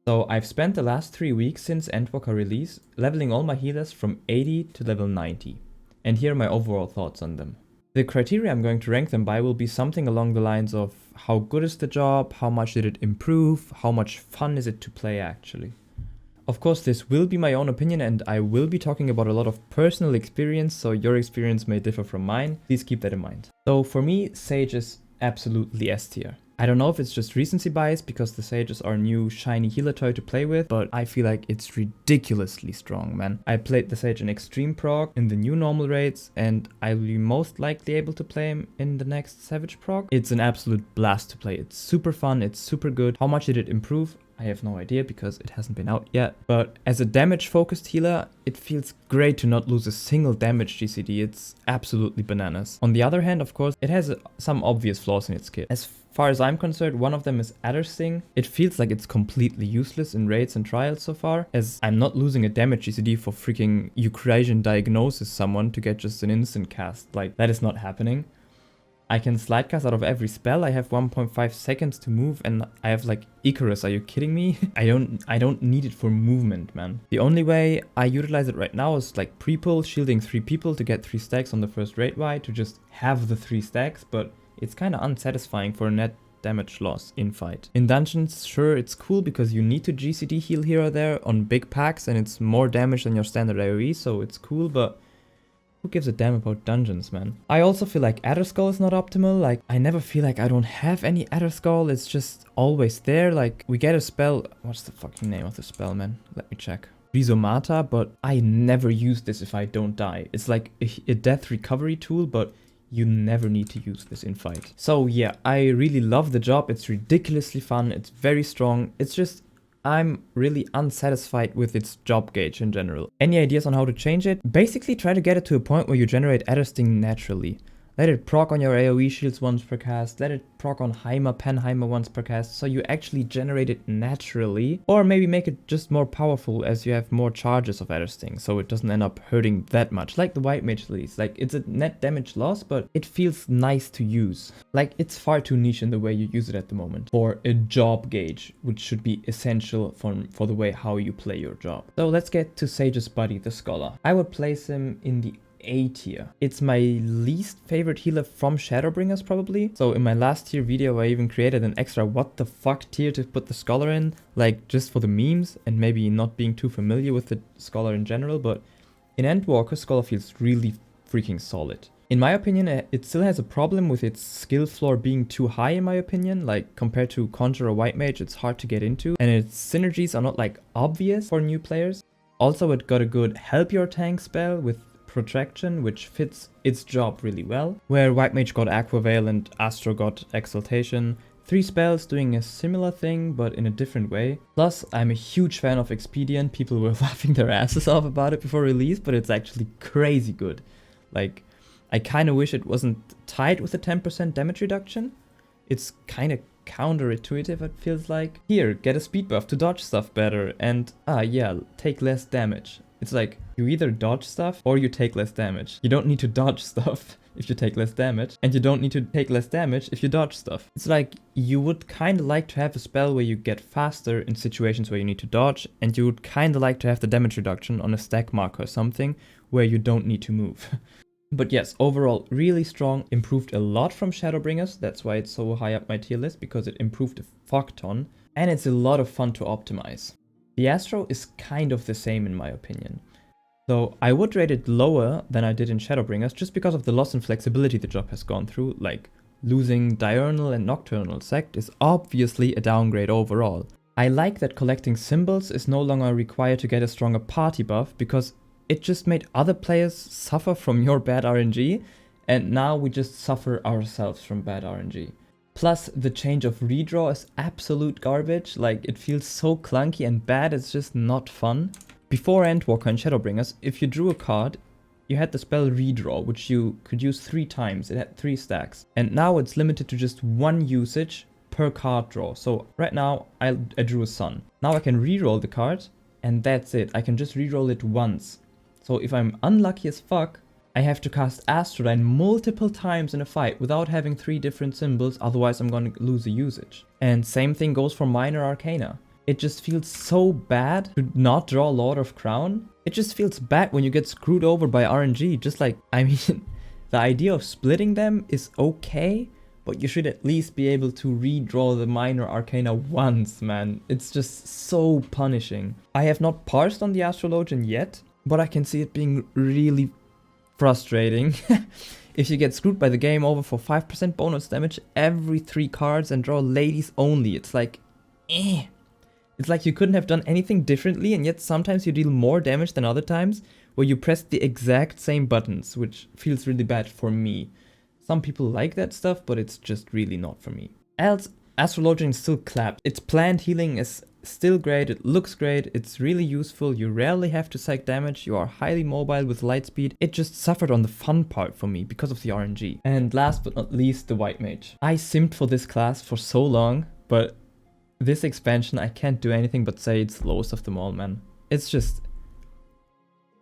So I've spent the last 3 weeks since Endwalker release leveling all my healers from 80 to level 90. And here are my overall thoughts on them. The criteria I'm going to rank them by will be something along the lines of how good is the job, how much did it improve, how much fun is it to play actually. Of course, this will be my own opinion and I will be talking about a lot of personal experience, so your experience may differ from mine. Please keep that in mind. So for me, Sage is absolutely S tier. I don't know if it's just recency bias because the Sage is our new shiny healer toy to play with, but I feel like it's ridiculously strong, man. I played the Sage in Extreme Proc, in the new normal raids, and I will be most likely able to play him in the next Savage Proc. It's an absolute blast to play. It's super fun, it's super good. How much did it improve? I have no idea because it hasn't been out yet. But as a damage focused healer, it feels great to not lose a single damage GCD. It's absolutely bananas. On the other hand, of course, it has some obvious flaws in its kit. As far as I'm concerned, one of them is Adder Sting. It feels like it's completely useless in raids and trials so far, as I'm not losing a damage GCD for freaking Ukrainian diagnosis someone to get just an instant cast. Like, that is not happening. I can slide cast out of every spell. I have 1.5 seconds to move and I have like Icarus. Are you kidding me? I don't need it for movement, man. The only way I utilize it right now is like pre-pull, shielding 3 people to get 3 stacks on the first raid Y to just have the 3 stacks, but it's kind of unsatisfying for a net damage loss in fight. In dungeons, sure, it's cool because you need to GCD heal here or there on big packs and it's more damage than your standard AoE, so it's cool, but who gives a damn about dungeons, man? I also feel like Adder Skull is not optimal. Like, I never feel like I don't have any Adder Skull. It's just always there. Like, we get a spell. What's the fucking name of the spell, man? Let me check. Rhizomata, but I never use this if I don't die. It's like a death recovery tool, but you never need to use this in fight. So yeah, I really love the job. It's ridiculously fun. It's very strong. It's just, I'm really unsatisfied with its job gauge in general. Any ideas on how to change it? Basically try to get it to a point where you generate Adder Sting naturally. Let it proc on your AoE shields once per cast, let it proc on Heimer, Penheimer once per cast, so you actually generate it naturally. Or maybe make it just more powerful as you have more charges of Adder Sting, so it doesn't end up hurting that much. Like the Whitemage release, like it's a net damage loss, but it feels nice to use. Like it's far too niche in the way you use it at the moment for a job gauge, which should be essential for the way how you play your job. So let's get to Sage's buddy, the Scholar. I would place him in the A tier. It's my least favorite healer from Shadowbringers probably. So in my last tier video I even created an extra what the fuck tier to put the Scholar in, like just for the memes and maybe not being too familiar with the Scholar in general, but in Endwalker Scholar feels really freaking solid. In my opinion, it still has a problem with its skill floor being too high in my opinion, like compared to Conjurer or Whitemage it's hard to get into, and its synergies are not like obvious for new players. Also it got a good help your tank spell with Protraction, which fits its job really well, where Whitemage got Aqua Veil and Astro got Exaltation. 3 spells doing a similar thing, but in a different way. Plus, I'm a huge fan of Expedient. People were laughing their asses off about it before release, but it's actually crazy good. Like, I kind of wish it wasn't tied with a 10% damage reduction. It's kind of counterintuitive, it feels like. Here, get a speed buff to dodge stuff better, and yeah, take less damage. It's like, you either dodge stuff or you take less damage. You don't need to dodge stuff if you take less damage, and you don't need to take less damage if you dodge stuff. It's like, you would kind of like to have a spell where you get faster in situations where you need to dodge, and you would kind of like to have the damage reduction on a stack marker or something where you don't need to move. But yes, overall, really strong, improved a lot from Shadowbringers. That's why it's so high up my tier list, because it improved a fuck ton, and it's a lot of fun to optimize. The Astro is kind of the same in my opinion. Though I would rate it lower than I did in Shadowbringers just because of the loss in flexibility the job has gone through, like losing Diurnal and Nocturnal Sect is obviously a downgrade overall. I like that collecting symbols is no longer required to get a stronger party buff because it just made other players suffer from your bad RNG, and now we just suffer ourselves from bad RNG. Plus, the change of redraw is absolute garbage. Like, it feels so clunky and bad, it's just not fun. Before Endwalker and Shadowbringers, if you drew a card, you had the spell redraw, which you could use 3 times. It had 3 stacks. And now it's limited to just 1 usage per card draw. So right now, I drew a Sun. Now I can reroll the card, and that's it. I can just reroll it once. So if I'm unlucky as fuck, I have to cast Astrodyne multiple times in a fight without having 3 different symbols, otherwise I'm going to lose a usage. And same thing goes for Minor Arcana. It just feels so bad to not draw Lord of Crown. It just feels bad when you get screwed over by RNG. Just like, I mean, the idea of splitting them is okay, but you should at least be able to redraw the minor arcana once, man. It's just so punishing. I have not parsed on the Astrologian yet, but I can see it being really frustrating. If you get screwed by the game over for 5% bonus damage every 3 cards and draw ladies only, it's like, eh. It's like you couldn't have done anything differently, and yet sometimes you deal more damage than other times where you press the exact same buttons, which feels really bad for me. Some people like that stuff, but it's just really not for me. Else, Astrologian still clapped. Its planned healing is still great, it looks great, it's really useful, you rarely have to psych damage, you are highly mobile with light speed. It just suffered on the fun part for me because of the RNG. And last but not least, the Whitemage. I simped for this class for so long, but this expansion I can't do anything but say it's the lowest of them all, man. It's just...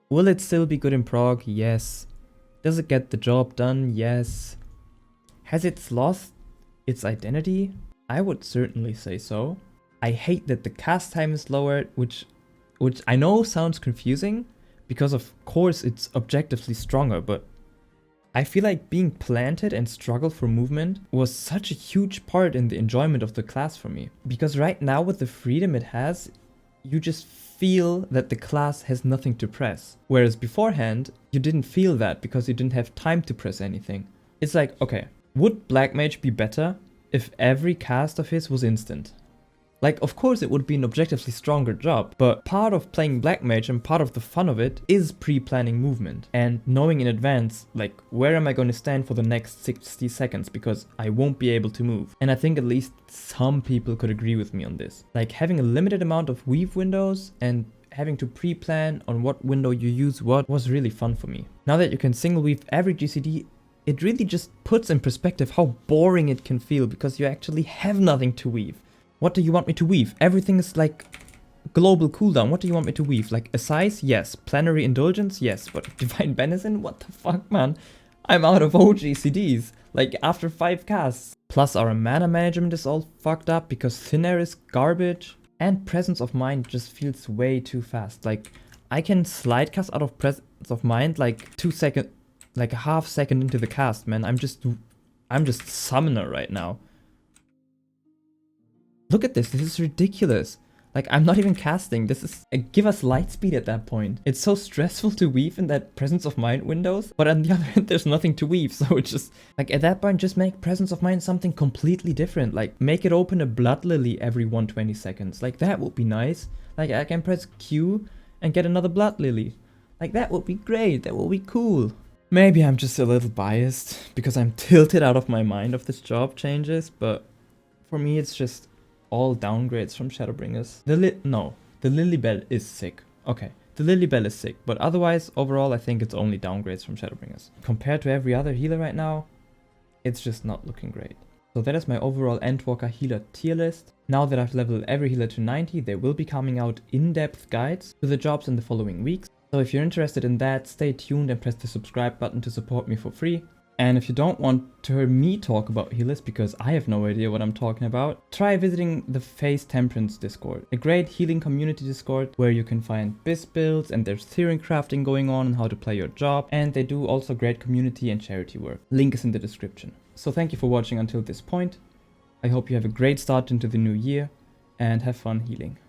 Will it still be good in prog? Yes. Does it get the job done? Yes. Has it lost its identity? I would certainly say so. I hate that the cast time is lowered, which I know sounds confusing, because of course it's objectively stronger, but I feel like being planted and struggle for movement was such a huge part in the enjoyment of the class for me. Because right now with the freedom it has, you just feel that the class has nothing to press. Whereas beforehand, you didn't feel that because you didn't have time to press anything. It's like, okay, would Black Mage be better if every cast of his was instant? Like, of course it would be an objectively stronger job, but part of playing Black Mage and part of the fun of it is pre-planning movement and knowing in advance, like, where am I going to stand for the next 60 seconds because I won't be able to move. And I think at least some people could agree with me on this. Like, having a limited amount of weave windows and having to pre-plan on what window you use what was really fun for me. Now that you can single weave every GCD, it really just puts in perspective how boring it can feel because you actually have nothing to weave. What do you want me to weave? Everything is like global cooldown. What do you want me to weave? Like a size? Yes. Plenary indulgence? Yes. But divine benison? What the fuck, man? I'm out of OGCDs. Like after 5 casts. Plus our mana management is all fucked up because thin air is garbage. And presence of mind just feels way too fast. Like I can slide cast out of presence of mind like 2 seconds, like a half second into the cast, man. I'm just summoner right now. Look at this is ridiculous. Like, I'm not even casting, this is, give us light speed at that point. It's so stressful to weave in that presence of mind windows, but on the other hand, there's nothing to weave, so it's just, like, at that point, just make presence of mind something completely different. Like, make it open a blood lily every 120 seconds. Like, that would be nice. Like, I can press Q and get another blood lily. Like, that would be great, that would be cool. Maybe I'm just a little biased, because I'm tilted out of my mind of this job changes, but for me, it's just all downgrades from Shadowbringers. The Lilybell is sick. Okay, the Lilybell is sick, but otherwise, overall, I think it's only downgrades from Shadowbringers. Compared to every other healer right now, it's just not looking great. So that is my overall Endwalker healer tier list. Now that I've leveled every healer to 90, there will be coming out in-depth guides to the jobs in the following weeks. So if you're interested in that, stay tuned and press the subscribe button to support me for free. And if you don't want to hear me talk about healers because I have no idea what I'm talking about, try visiting the Phase Temperance Discord, a great healing community Discord where you can find biz builds and there's theory crafting going on and how to play your job, and they do also great community and charity work. Link is in the description. So thank you for watching until this point. I hope you have a great start into the new year and have fun healing.